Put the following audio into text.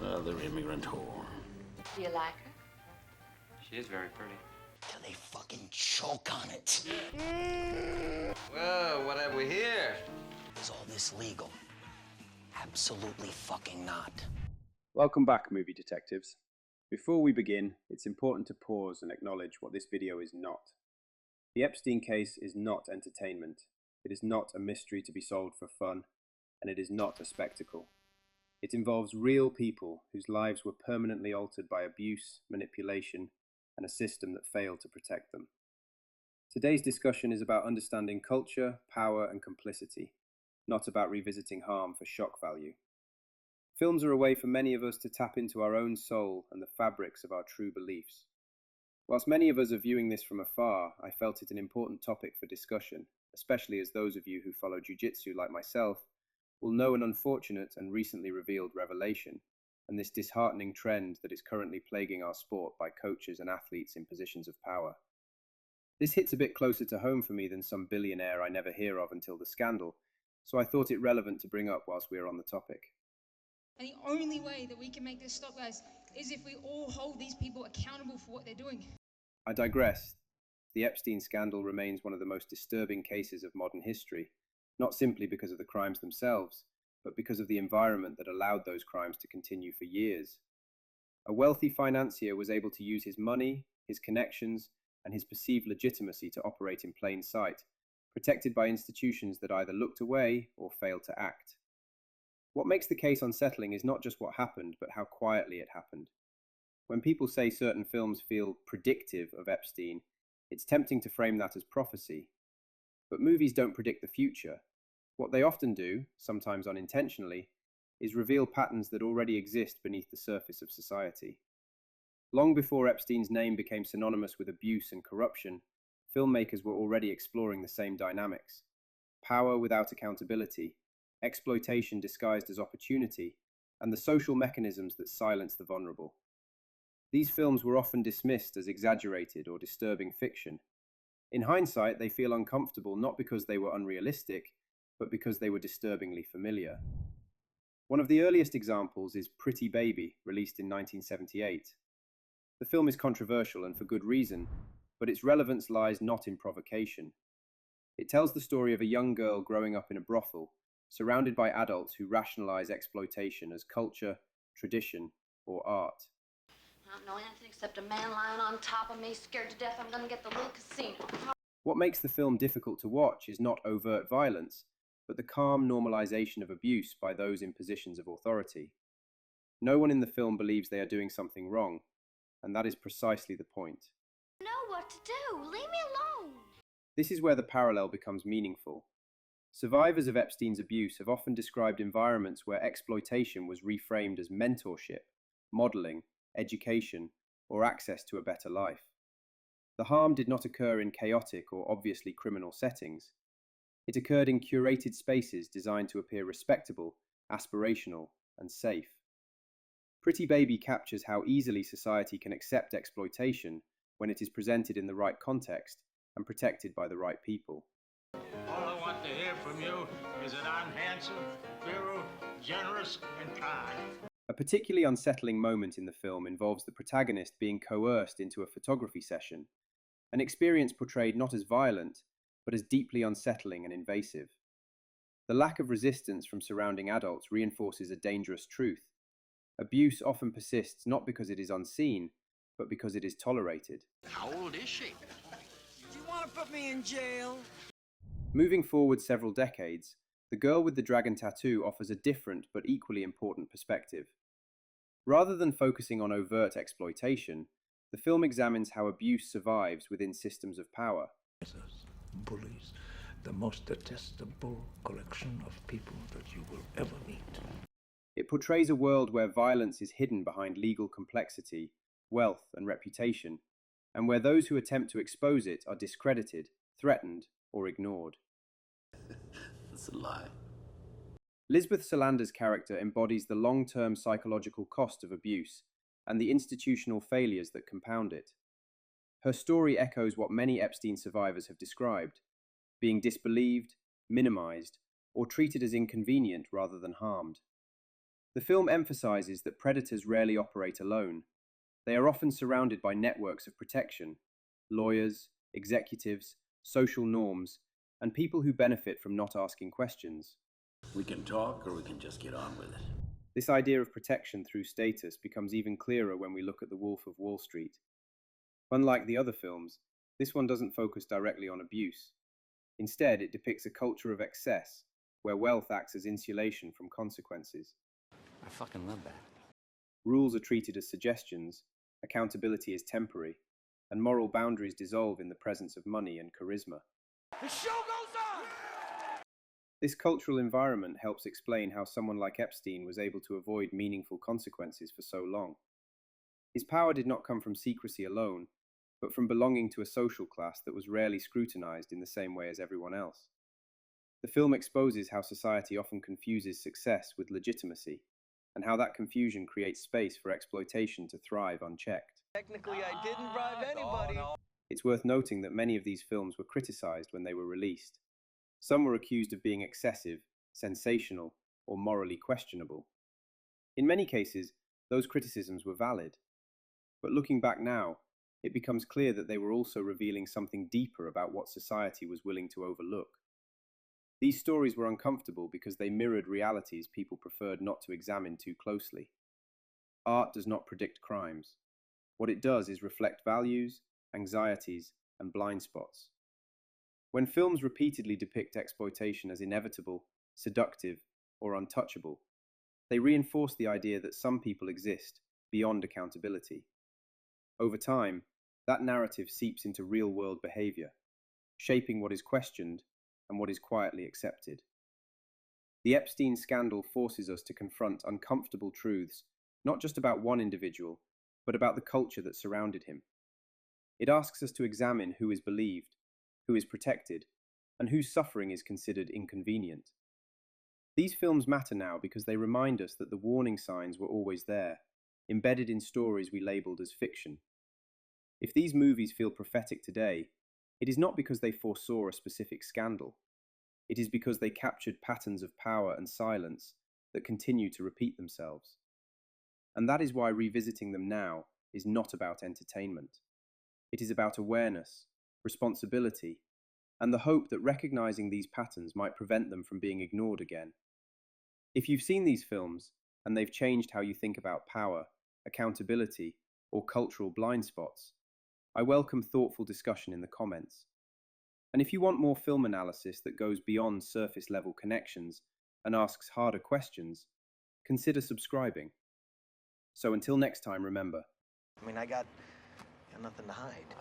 Another immigrant whore. Do you like her? She is very pretty. Till they fucking choke on it. Whoa, what have we here? Is all this legal? Absolutely fucking not. Welcome back, movie detectives. Before we begin, it's important to pause and acknowledge what this video is not. The Epstein case is not entertainment. It is not a mystery to be solved for fun, and it is not a spectacle. It involves real people whose lives were permanently altered by abuse, manipulation, and a system that failed to protect them. Today's discussion is about understanding culture, power, and complicity, not about revisiting harm for shock value. Films are a way for many of us to tap into our own soul and the fabrics of our true beliefs. Whilst many of us are viewing this from afar, I felt it an important topic for discussion, especially as those of you who follow jiu-jitsu like myself will know an unfortunate and recently revealed revelation, and this disheartening trend that is currently plaguing our sport by coaches and athletes in positions of power. This hits a bit closer to home for me than some billionaire I never hear of until the scandal, so I thought it relevant to bring up whilst we are on the topic. And the only way that we can make this stop, guys, is if we all hold these people accountable for what they're doing. I digress. The Epstein scandal remains one of the most disturbing cases of modern history, not simply because of the crimes themselves, but because of the environment that allowed those crimes to continue for years. A wealthy financier was able to use his money, his connections, and his perceived legitimacy to operate in plain sight, protected by institutions that either looked away or failed to act. What makes the case unsettling is not just what happened, but how quietly it happened. When people say certain films feel predictive of Epstein, it's tempting to frame that as prophecy. But movies don't predict the future. What they often do, sometimes unintentionally, is reveal patterns that already exist beneath the surface of society. Long before Epstein's name became synonymous with abuse and corruption, filmmakers were already exploring the same dynamics. Power without accountability, exploitation disguised as opportunity, and the social mechanisms that silence the vulnerable. These films were often dismissed as exaggerated or disturbing fiction. In hindsight, they feel uncomfortable not because they were unrealistic, but because they were disturbingly familiar. One of the earliest examples is Pretty Baby, released in 1978. The film is controversial and for good reason, but its relevance lies not in provocation. It tells the story of a young girl growing up in a brothel, surrounded by adults who rationalize exploitation as culture, tradition, or art. I don't know anything except a man lying on top of me, scared to death I'm gonna get the little casino. What makes the film difficult to watch is not overt violence, but the calm normalization of abuse by those in positions of authority. No one in the film believes they are doing something wrong, and that is precisely the point. I know what to do. Leave me alone. This is where the parallel becomes meaningful. Survivors of Epstein's abuse have often described environments where exploitation was reframed as mentorship, modeling, education, or access to a better life. The harm did not occur in chaotic or obviously criminal settings. It occurred in curated spaces designed to appear respectable, aspirational, and safe. Pretty Baby captures how easily society can accept exploitation when it is presented in the right context and protected by the right people. All I want to hear from you is that I'm handsome, virile, generous, and kind. A particularly unsettling moment in the film involves the protagonist being coerced into a photography session, an experience portrayed not as violent, but as deeply unsettling and invasive. The lack of resistance from surrounding adults reinforces a dangerous truth. Abuse often persists not because it is unseen, but because it is tolerated. How old is she? Do you want to put me in jail? Moving forward several decades, The Girl with the Dragon Tattoo offers a different but equally important perspective. Rather than focusing on overt exploitation, the film examines how abuse survives within systems of power. Bullies, the most detestable collection of people that you will ever meet. It portrays a world where violence is hidden behind legal complexity, wealth, and reputation, and where those who attempt to expose it are discredited, threatened, or ignored. That's a lie. Lisbeth Salander's character embodies the long-term psychological cost of abuse and the institutional failures that compound it. Her story echoes what many Epstein survivors have described: being disbelieved, minimized, or treated as inconvenient rather than harmed. The film emphasizes that predators rarely operate alone. They are often surrounded by networks of protection, lawyers, executives, social norms, and people who benefit from not asking questions. We can talk or we can just get on with it. This idea of protection through status becomes even clearer when we look at The Wolf of Wall Street. Unlike the other films, this one doesn't focus directly on abuse. Instead, it depicts a culture of excess, where wealth acts as insulation from consequences. I fucking love that. Rules are treated as suggestions, accountability is temporary, and moral boundaries dissolve in the presence of money and charisma. The show goes on! This cultural environment helps explain how someone like Epstein was able to avoid meaningful consequences for so long. His power did not come from secrecy alone, but from belonging to a social class that was rarely scrutinized in the same way as everyone else. The film exposes how society often confuses success with legitimacy, and how that confusion creates space for exploitation to thrive unchecked. Technically, I didn't bribe anybody. It's worth noting that many of these films were criticized when they were released. Some were accused of being excessive, sensational, or morally questionable. In many cases, those criticisms were valid. But looking back now, it becomes clear that they were also revealing something deeper about what society was willing to overlook. These stories were uncomfortable because they mirrored realities people preferred not to examine too closely. Art does not predict crimes. What it does is reflect values, anxieties, and blind spots. When films repeatedly depict exploitation as inevitable, seductive, or untouchable, they reinforce the idea that some people exist beyond accountability. Over time, that narrative seeps into real-world behavior, shaping what is questioned and what is quietly accepted. The Epstein scandal forces us to confront uncomfortable truths, not just about one individual, but about the culture that surrounded him. It asks us to examine who is believed, who is protected, and whose suffering is considered inconvenient. These films matter now because they remind us that the warning signs were always there, embedded in stories we labeled as fiction. If these movies feel prophetic today, it is not because they foresaw a specific scandal. It is because they captured patterns of power and silence that continue to repeat themselves. And that is why revisiting them now is not about entertainment. It is about awareness, responsibility, and the hope that recognizing these patterns might prevent them from being ignored again. If you've seen these films, and they've changed how you think about power, accountability, or cultural blind spots, I welcome thoughtful discussion in the comments. And if you want more film analysis that goes beyond surface-level connections and asks harder questions, consider subscribing. So until next time, remember. I mean, I got nothing to hide.